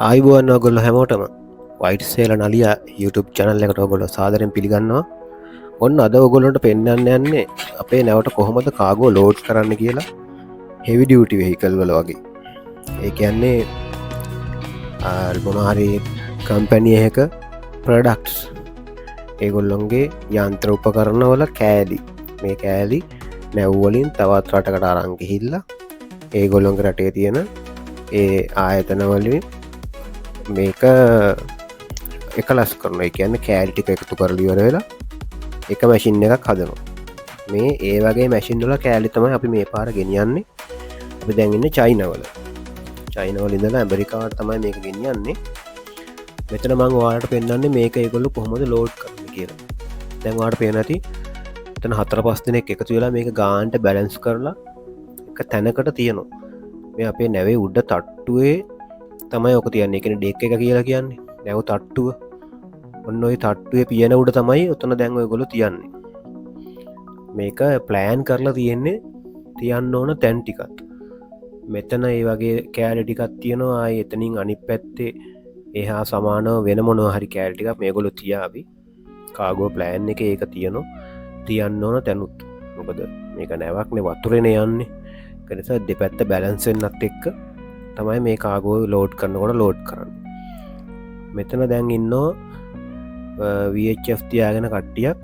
ආයිබෝන්න ඔගොල්ලෝ හැමෝටම white සේල නලිය YouTube channel එකට ඔගොල්ලෝ සාදරයෙන් පිළිගන්නවා. ඔන්න අද ඔගොල්ලන්ට පෙන්වන්න යන්නේ අපේ නැවට කොහොමද කාගෝ ලෝඩ් කරන්න කියලා හෙවි ඩියුටි වෙහිකල් වල වගේ. ඒ කියන්නේ මොනහරි කම්පැනිය එක ප්‍රොඩක්ට්ස් ඒගොල්ලොන්ගේ යන්ත්‍ර උපකරණවල කෑලි මේ කෑලි නැව්වලින් තවත් රටකට අරන් ගිහිල්ලා ඒගොල්ලොන්ගේ රටේ තියෙන ඒ ආයතනවලින් මේක එකලස් කරන කියන්න කෑල්ටික එකතු කරලිවර වෙලා එක මැසින් එකක් හදනවා. මේ ඒ වගේ මැසින්ඩල කෑලිතමයි අපි මේ පාර ගෙනියන්නේ. අපි දැන්ගන්න චයිනවල චයිනවල ඉඳලා ඇමරිකාවට තමයි මේක ගෙනියන්නේ. මෙතන මං වාට පෙන්න්නේ මේක ඒගොල්ලු කොහොමද ලෝඩ් කරන කියලා. දැන්වාට පේනති එතන 4-5 දෙනෙක් එකතු වෙලා මේක ගාන්ට බැලන්ස් කරලා එක තැනකට තියෙනවා. මේ අපේ නැවේ උඩ තට්ටුවේ තමයි ඕක තියන්නේ එකන ඩෙක් එක කියලා කියන්නේ නැව තට්ටුව ඔන්න ඔයි තට්ටුවේ පියන උඩ තමයි ඔතන දැන්ව ගොල තියන්නේ. මේක ප්ලෑන් කරලා තියෙන්නේ තියන්න ඕන තැන් ටිකත් මෙතන ඒ වගේ කෑලටිකත් තියෙනවා ආය එතනින් අනි පැත්තේ එහා සමානව වෙන මොනව හරි කෑල්ටිකක් මේ ගොලු තියාවි කාගෝ ප්ලෑන් එක ඒක තියනවා තියන්න ඕන තැනුත් මොකද මේක නැවක්නේ වතුරෙන යන්නේ කනිසා දෙපැත්ත බැලන්සෙන්න්නත් එක්ක තමයි මේ කාගෝ ලෝඩ් කරනකොට ලෝඩ් කරන්න. මෙතන දැන් ඉන්නෝ VHF තියාගෙන කට්ටියක්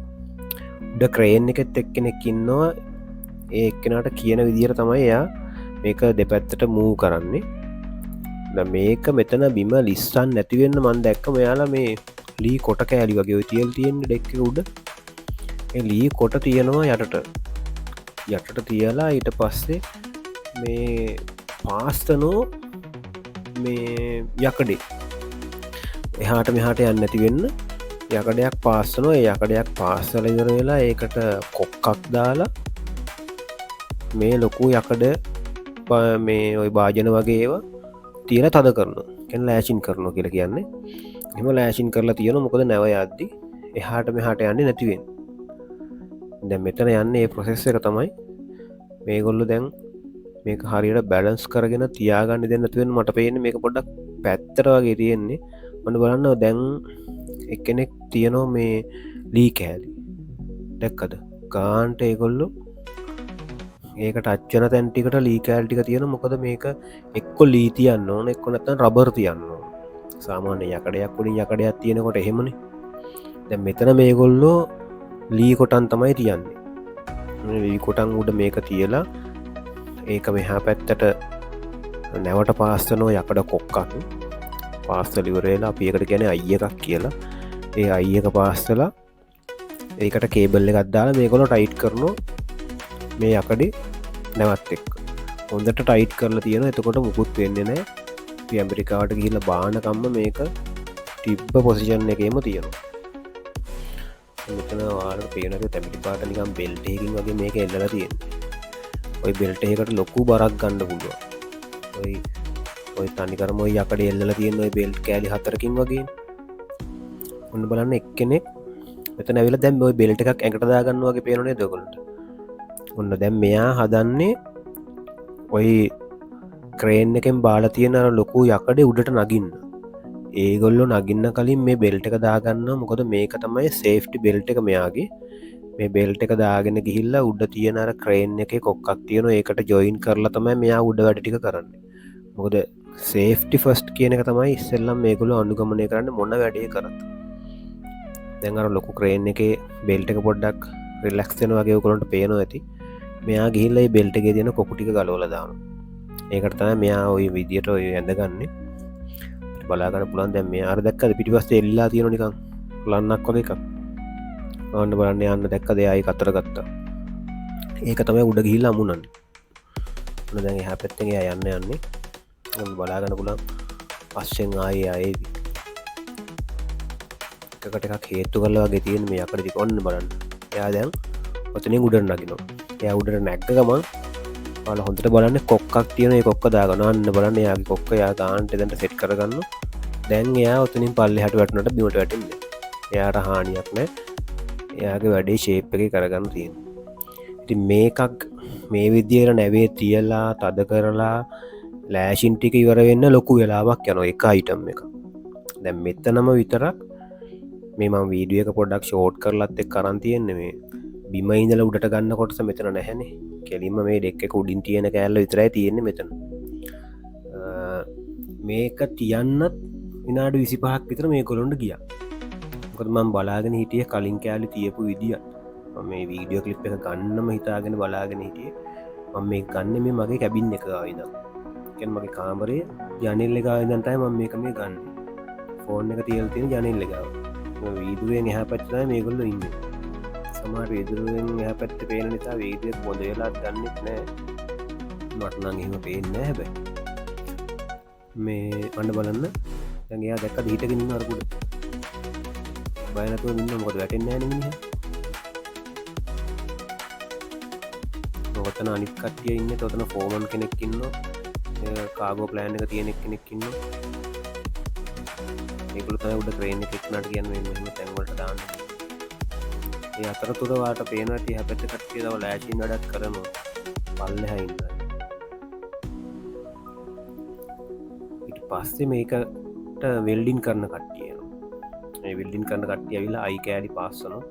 උඩ ක්‍රේන් එකෙත් එක්කෙනෙක් ඉන්නවා ඒ එක්කෙනට කියන විදිර තමයි එයා මේක දෙපැත්තට මූ කරන්නේ. මේක මෙතන බිම ලිස්සන් නැතිවෙන්න මන් දැක්ක මෙයාලා මේ ලී කොට කෑලි වගේ තියල් තියෙන ඩෙක්ක උඩ ලී කොට තියෙනවා යටට තියලා ඊට පස්සේ මේ පාස්තනෝ මේ යකඩේ එහාට මෙහාට යන්න ඇති වෙන්න යකඩයක් පාස්සනෝ යකඩයක් පාස්සල ඉවර වෙලා ඒකට කොක්කක් දාලා මේ ලොකු යකඩ මේ ඔය භාජන වගේ ඒවා තියල තද කරන කැන ලෑශින් කරනවා කියලා කියන්නේ එම ලෑශින් කරලා තියෙන මොකද නැව අද්දි එහාට මෙහාට යන්න නැතිවෙන් දැ මෙතන යන්න ඒ ප්‍රොසෙස්ස එක තමයි මේ ගොල්ලු දැන් මේක හරියට බැලන්ස් කරගෙන තියාගන්න දෙන්නතුවෙන් මට පේන මේක පොඩ්ඩක් පැත්තර වගේ තියෙන්නේ මට බලන්න දැන් එකනෙක් තියනෝ මේ ලී කෑලි දැක්කද ගාන්ට ඒගොල්ලු ඒකට අච්චන තැන්ටිකට ලී කෑල්ටික තියෙන මොකද මේක එක්කො ලී තියන්න ඕන එක්කො නැතන් රබර් තියන්න සාමාන්‍ය යකඩයක් කුඩින් යකඩයක් තියෙනකොට එහෙමනි දැ මෙතන මේගොල්ලෝ ලී කොටන් තමයි තියන්නේ ලී කොටන් උඩ මේක තියලා ඒක මෙහා පැත්තට නැවට පාස්තනෝ යකඩ කොක්කක් පාස්තලිවරේලා අපියකට ගැන අය එකක් කියලා ඒ අය එක පාස්තලා ඒකට කේබල්ල එකත්දාලා මේකොල ටයිට් කරනු මේ යකඩේ නැවත් එක් හොඳට ටයිට් කරලා තියෙන එතකොට මුකුත් වෙන්නේ නෑ ඇමරිකාවට ගිහිල බානකම්ම මේක ටිබ්බ පොසිෂන් එකේම තියෙනවා මෙතන වාර පේනක තැමිටි පාට නිකම් බෙල්ටයකින් වගේ මේක එල්ලලා තියෙන්නේ ඔයි බෙල්ටයකට ලොකු බරක් ගණ්ඩ පුළුව ඔය තනිකරම යකට එල්ල තියෙන බෙල්ට් කෑලි 4කින් වගේ ඔන්න බලන්න එක්කෙනෙක් මෙත නැවිල දැම් ඔයි බෙල්ට එකක් ඇඟට දාගන්න වගේ පේනේ දකොලට ඔන්න දැම් මෙයා හදන්නේ ඔයි ක්‍රේන් එකෙන් බාල තියෙන ලොකු යකඩ උඩට නගින්න ඒගොල්ලො නගින්න කලින් මේ බෙල්ට එක දාගන්න මොකද මේක තමයි සේෆ්ටි බෙල්ට එක මෙයාගේ මේ බෙල්ට එක දාගෙන ගිහිල්ලා උඩ තියෙනර ක්‍රේන් එක කොක්ක් තියෙන ඒකට ජොයින් කරලා තමයි මෙයා උඩ වැඩටික කරන්න මොකද සේෆ්ටි ෆස්ට් කියන එක තමයි ඉස්සෙල්ලම් මේගොලු අනුගමනය කරන්න මොන්න වැඩේ කරත් දැඟර ලොකු ක්‍රේන් එක බෙල්ට එක පොඩ්ඩක් රිලක්ෂන වගේ කොළොට පේනවා ඇති මෙයා ගිහිල්ලයි බෙල්ට එක තියෙන කොකුටික ගලෝල දාන ඒකට තම මෙයා ඔය විදියට ඔය ඇඳගන්නේ බලාගන්න පුළන් දැම් මේ අර දක්කද පිටිපස්ස එල්ලා තියෙන නිකම් ලන්නක් වගේ එකක් ඔන්න බලන්න යන්න දැක්ක දෙයයි කතර ගත්තා ඒක තමයි උඩ ගිහිල්ලා අමුණන්න දැන් එහා පැත්තෙන් යන්න යන්නේ බලාගන්න පුළන් පස්සෙන් ආයේ අයේදී එකට එකක් හේතු කරලා වගේ තියෙන මේ අකරදි ඔන්න බලන්න එයා දැන් ඔතනින් උඩට නගිනවා එයා උඩට නැක්ක ගමන් ඔයාලා හොඳට බලන්න කොක්කක් තියෙන ඒ කොක්ක දාගන්න අන්න බලන්න එයාගේ කොක්ක එයා ගානට දැන්ට සෙට් කරගන්න දැන් එයා ඔතනින් පල්ලෙහාට වැටුණාට බිමට වැටෙන්නේ එයාට හානියක් නැහැ එයාගේ වැඩේ ශේප් එක කරගන්න තියෙන ඉතින් මේකක් මේ විදියට නැවේ තියලා තද කරලා ලෑෂින් ටික ඉවර වෙන්න ලොකු වෙලාවක් යන එක අයිටම් එක. දැන් මෙතනම විතරක් මේ මම වීඩියෝ එක පොඩ්ඩක් ෂෝට් කරලත් එක් කරන් තියෙන්නේ මේ බිම ඉඳලා උඩට ගන්න කොටස මෙතන නැහැනේ. කෙලින්ම මේ ඩෙක් එක උඩින් තියෙන කෑල්ල විතරයි තියෙන්නේ මෙතන. මේක තියන්නත් විනාඩි 25ක් විතර මේගොල්ලොන්ට ගියා. මොකද මම බලාගෙන හිටියේ කලින් කෑලි තියපු විදිය. මම මේ වීඩියෝ ක්ලිප් එක ගන්නම හිතාගෙන බලාගෙන හිටියේ. මම මේක ගන්න මේ මගේ කැබින් එක ගාව ඉඳන්. කියන්නේ මගේ කාමරේ ජනෙල් එක ගාව ඉඳන් තමයි මම මේක මේ ගන්න. ෆෝන් එක තියලා තියෙන ජනෙල් එක ගාව. වීදුරුවෙන් එහා පැත්තේ තමයි මේගොල්ලෝ ඉන්නේ. සමහර වීදුරුවෙන් එහා පැත්තේ පේන නිසා වීඩියෝ එක හොඳ වෙලා ගන්නෙත් නෑ. මට නම් එහෙම පේන්නේ නෑ හැබැයි. මේ අන්න බලන්න. දැන් එයා දැක්කද හිටගෙන ඉන්න අර කුඩ. බය නැතුව ඉන්න මොකද වැටෙන්නේ නෑනේ මිනිහා. ඔතන අනිත් කට්ටිය ඉන්නේ. ඔතන ෆෝමන් කෙනෙක් ඉන්නවා. කාගෝ ප්ලෑන් එක තියෙන කෙනෙක් ඉන්නවා. ඒගොල්ලෝ තමයි උඩ ක්‍රේන් එකක් නට කියන්නේ මෙන්න තැන් වලට දාන්නේ. ඒ අතරතුර වාට පේනවා තිය හැපැත්ත කට්ටිය දව ලෑෂින් වැඩක් කරනවා. පල්ලෙහා ඉන්නවා. ඊට පස්සේ මේකට වෙල්ඩින් කරන කට්ටිය එනවා. මේ වෙල්ඩින් කරන කට්ටිය ඇවිල්ලා අයි කෑලි පාස් කරනවා.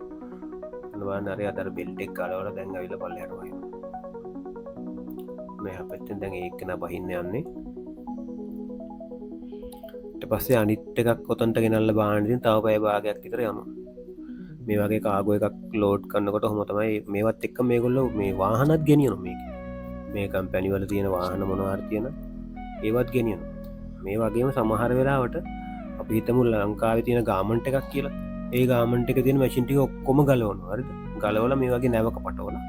අනවාන අර අතර බෙල්ට් එක ගලවලා දැන් ඇවිල්ලා පල්ලෙහාට වහිනවා. මේ හැපැත්තෙන් දැන් ඒක නා බහින්න යන්නේ. පස්සේ අනිත් එකක් ඔතන්ට ගෙනල්ල බානතින් තව පැය භාගයක් විතර යනවා. මේ වගේ කාගෝ එකක් ලෝඩ් කරනකොට ඔහොම තමයි මේවත් එක්ක මේගොල්ලෝ මේ වාහනත් ගෙනියනවා මේක. මේ කම්පැනි වල තියෙන වාහන මොනවා හරි තියෙන ඒවත් ගෙනියනවා. මේ වගේම සමහර වෙලාවට අපි හිතමු ලංකාවේ තියෙන ගාමන්ට් එකක් කියලා. ඒ ගාමන්ට් එකේ තියෙන මැෂින් ටික ඔක්කොම ගලවනවා. හරිද? ගලවලා මේ වගේ නැවක පටවලා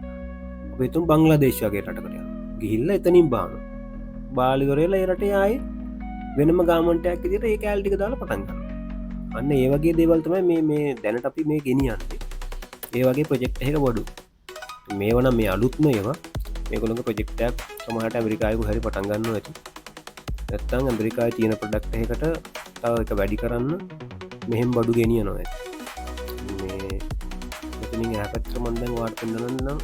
අපි හිතමු බංග්ලාදේශ වගේ රටකට යනවා. ගිහිල්ලා එතනින් බානවා. බාලි කරේලා ඒ රටේ ආයේ වෙනම ගාමන්ටයක් විදිහට ඒ කෑලි ටික දාලා පටන් ගන්නවා. අන්න ඒ වගේ දේවල් තමයි මේ දැනට අපි මේ ගෙනියන්නේ. ඒ වගේ ප්‍රොජෙක්ට් එකක වඩු. මේව නම් මේ අලුත්ම ඒවා. මේගොල්ලෝගේ ප්‍රොජෙක්ට් එකක් සමහරට ඇමරිකාවේ හරි පටන් ගන්නවා ඇති. නැත්තම් ඇමරිකාවේ තියෙන ප්‍රොඩක්ට් එකකට තව එක වැඩි කරන්න මෙහෙම බඩු ගෙනියනවා ඇති. මේ මෙතනින් එහා පැත්තට මම දැන් ඔයාලට පෙන්නන්නම්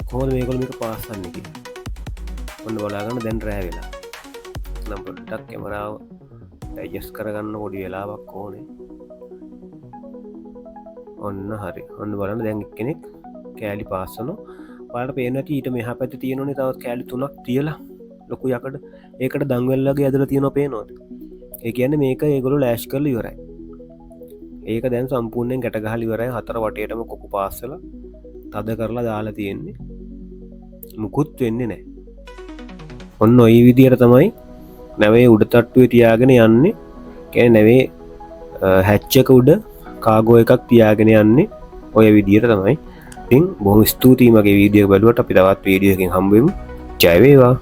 කොහොමද මේගොල්ලෝ මේක පාස් කරන්නේ කියලා. ඔන්න බලාගන්න දැන් රෑ වෙලා. නම් පොඩ්ඩක් කැමරාව ඩයිජස්ට් කරගන්න පොඩි වෙලාවක් ඕනේ. ඔන්න හරි. ඔන්න බලන්න දැන් එක්කෙනෙක් කෑලි පාස් කරනවා. ඔයාලට පේනවා ඇති ඊට මෙහා පැත්තේ තියෙනෝනේ තවත් කෑලි 3ක් තියලා ලොකු යකඩ. ඒකට දන්වැල්ලගේ ඇදලා තියෙනවා පේනවද? ඒ කියන්නේ මේක ඒගොල්ලෝ ලෑෂ් කරලා ඉවරයි. ඒක දැන් සම්පූර්ණයෙන් ගැට ගහලා ඉවරයි. හතර වටේටම කොකු පාස් කරලා තද කරලා දාලා තියෙන්නේ. මුකුත් වෙන්නේ නැහැ. ඔන්න ওই විදියට තමයි නැවේ උඩ තට්ටුවේ තියාගෙන යන්නේ. කියන්නේ නැවේ හැච් එක උඩ කාගෝ එකක් තියාගෙන යන්නේ ඔය විදියට තමයි. ඉතින් බොහොම ස්තුතියි මගේ වීඩියෝ එක බලුවට. අපි තවත් වීඩියෝ එකකින් හම්බ වෙමු. ජය වේවා.